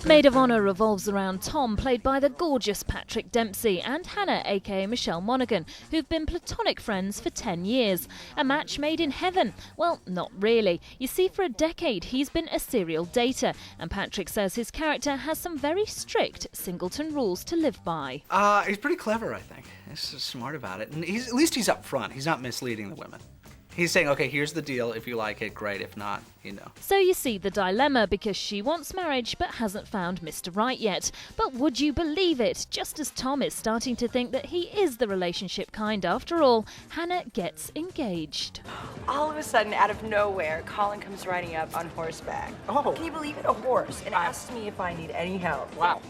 Maid of Honour revolves around Tom, played by the gorgeous Patrick Dempsey, and Hannah, aka Michelle Monaghan, who've been platonic friends for 10 years. A match made in heaven? Well, not really. You see, for a decade he's been a serial dater, and Patrick says his character has some very strict singleton rules to live by. He's pretty clever, I think. He's smart about it, and at least he's up front. He's not misleading the women. He's saying, okay, here's the deal. If you like it, great. If not, you know. So you see the dilemma, because she wants marriage but hasn't found Mr. Right yet. But would you believe it? Just as Tom is starting to think that he is the relationship kind after all, Hannah gets engaged. All of a sudden, out of nowhere, Colin comes riding up on horseback. Oh. Can you believe it? A horse. And asks me if I need any help. Wow.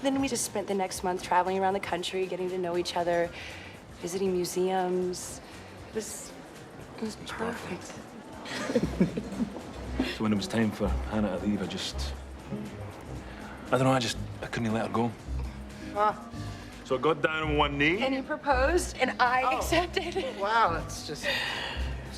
Then we just spent the next month traveling around the country, getting to know each other, visiting museums. It was perfect. So when it was time for Hannah to leave, I don't know, I couldn't let her go. So I got down on one knee. And he proposed, and I accepted. Wow, that's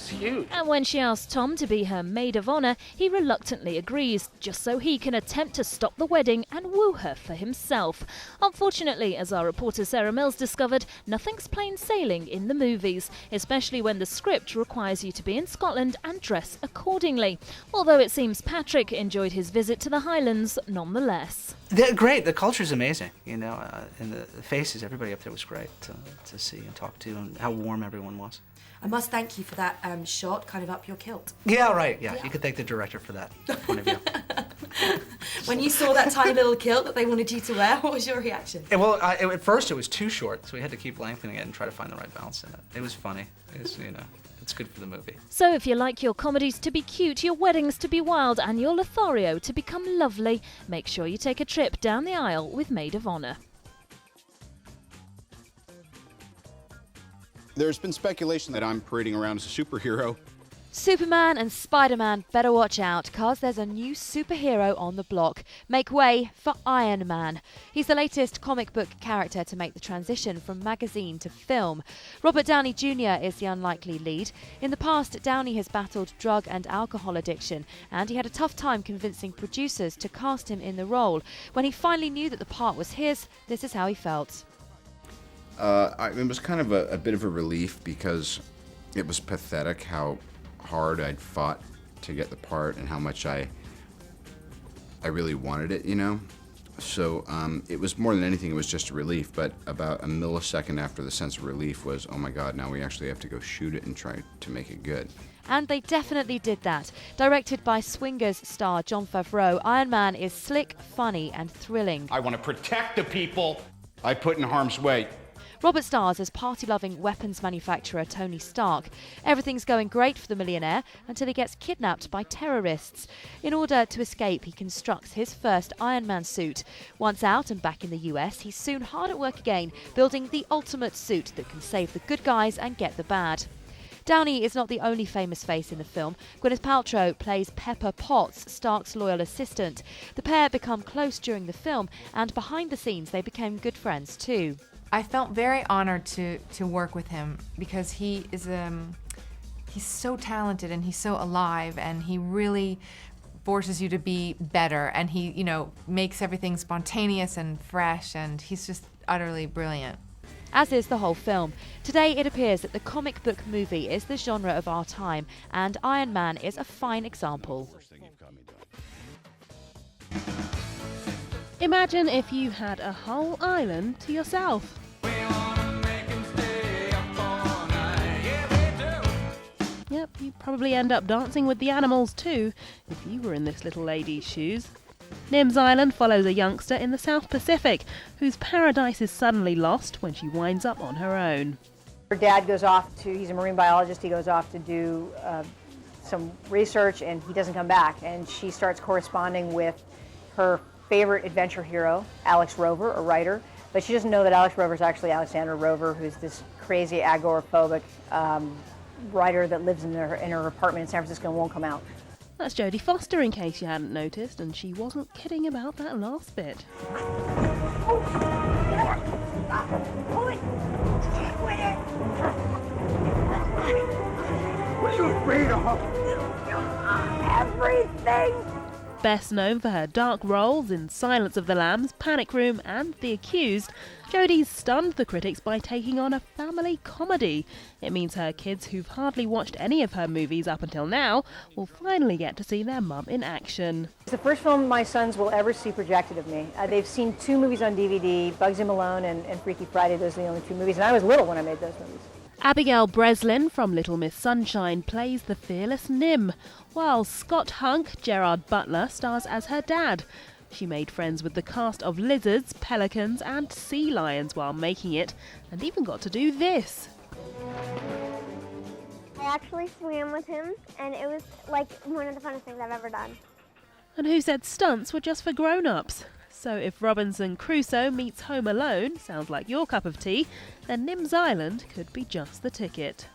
huge. And when she asks Tom to be her maid of honour, he reluctantly agrees, just so he can attempt to stop the wedding and woo her for himself. Unfortunately, as our reporter Sarah Mills discovered, nothing's plain sailing in the movies, especially when the script requires you to be in Scotland and dress accordingly. Although it seems Patrick enjoyed his visit to the Highlands nonetheless. They're great. The culture's amazing, you know, and the faces, everybody up there was great to see and talk to, and how warm everyone was. I must thank you for that shot, kind of up your kilt. Yeah, right, yeah. You could thank the director for that point of view. When you saw that tiny little kilt that they wanted you to wear, what was your reaction? Well, at first it was too short, so we had to keep lengthening it and try to find the right balance in it. It was funny. It was, you know, it's good for the movie. So if you like your comedies to be cute, your weddings to be wild, and your Lothario to become lovely, make sure you take a trip down the aisle with Maid of Honour. There's been speculation that I'm parading around as a superhero. Superman and Spider-Man better watch out, cause there's a new superhero on the block. Make way for Iron Man. He's the latest comic book character to make the transition from magazine to film. Robert Downey Jr. is the unlikely lead. In the past, Downey has battled drug and alcohol addiction, and he had a tough time convincing producers to cast him in the role. When he finally knew that the part was his, this is how he felt. It was kind of a bit of a relief, because it was pathetic how hard I'd fought to get the part and how much I really wanted it, you know? So it was more than anything, it was just a relief, but about a millisecond after the sense of relief was, oh my God, now we actually have to go shoot it and try to make it good. And they definitely did that. Directed by Swingers star Jon Favreau, Iron Man is slick, funny and thrilling. I want to protect the people I put in harm's way. Robert stars as party-loving weapons manufacturer Tony Stark. Everything's going great for the millionaire until he gets kidnapped by terrorists. In order to escape, he constructs his first Iron Man suit. Once out and back in the US, he's soon hard at work again, building the ultimate suit that can save the good guys and get the bad. Downey is not the only famous face in the film. Gwyneth Paltrow plays Pepper Potts, Stark's loyal assistant. The pair become close during the film, and behind the scenes they became good friends too. I felt very honored to work with him, because he is he's so talented and he's so alive, and he really forces you to be better, and he, you know, makes everything spontaneous and fresh, and he's just utterly brilliant. As is the whole film. Today it appears that the comic book movie is the genre of our time, and Iron Man is a fine example. Imagine if you had a whole island to yourself. Yep, you'd probably end up dancing with the animals too, if you were in this little lady's shoes. Nims Island follows a youngster in the South Pacific, whose paradise is suddenly lost when she winds up on her own. Her dad goes off he's a marine biologist, he goes off to do some research, and he doesn't come back, and she starts corresponding with her favorite adventure hero, Alex Rover, a writer, but she doesn't know that Alex Rover is actually Alexander Rover, who's this crazy agoraphobic writer that lives in her apartment in San Francisco and won't come out. That's Jodie Foster, in case you hadn't noticed, and she wasn't kidding about that last bit. What are you afraid of? Everything! Best known for her dark roles in Silence of the Lambs, Panic Room and The Accused, Jodie's stunned the critics by taking on a family comedy. It means her kids, who've hardly watched any of her movies up until now, will finally get to see their mum in action. It's the first film my sons will ever see projected of me. They've seen 2 movies on DVD, Bugsy Malone and Freaky Friday. Those are the only 2 movies, and I was little when I made those movies. Abigail Breslin from Little Miss Sunshine plays the fearless Nim, while Scott Hunk, Gerard Butler, stars as her dad. She made friends with the cast of lizards, pelicans and sea lions while making it, and even got to do this. I actually swam with him, and it was like one of the funnest things I've ever done. And who said stunts were just for grown-ups? So if Robinson Crusoe meets Home Alone, sounds like your cup of tea, then Nims Island could be just the ticket.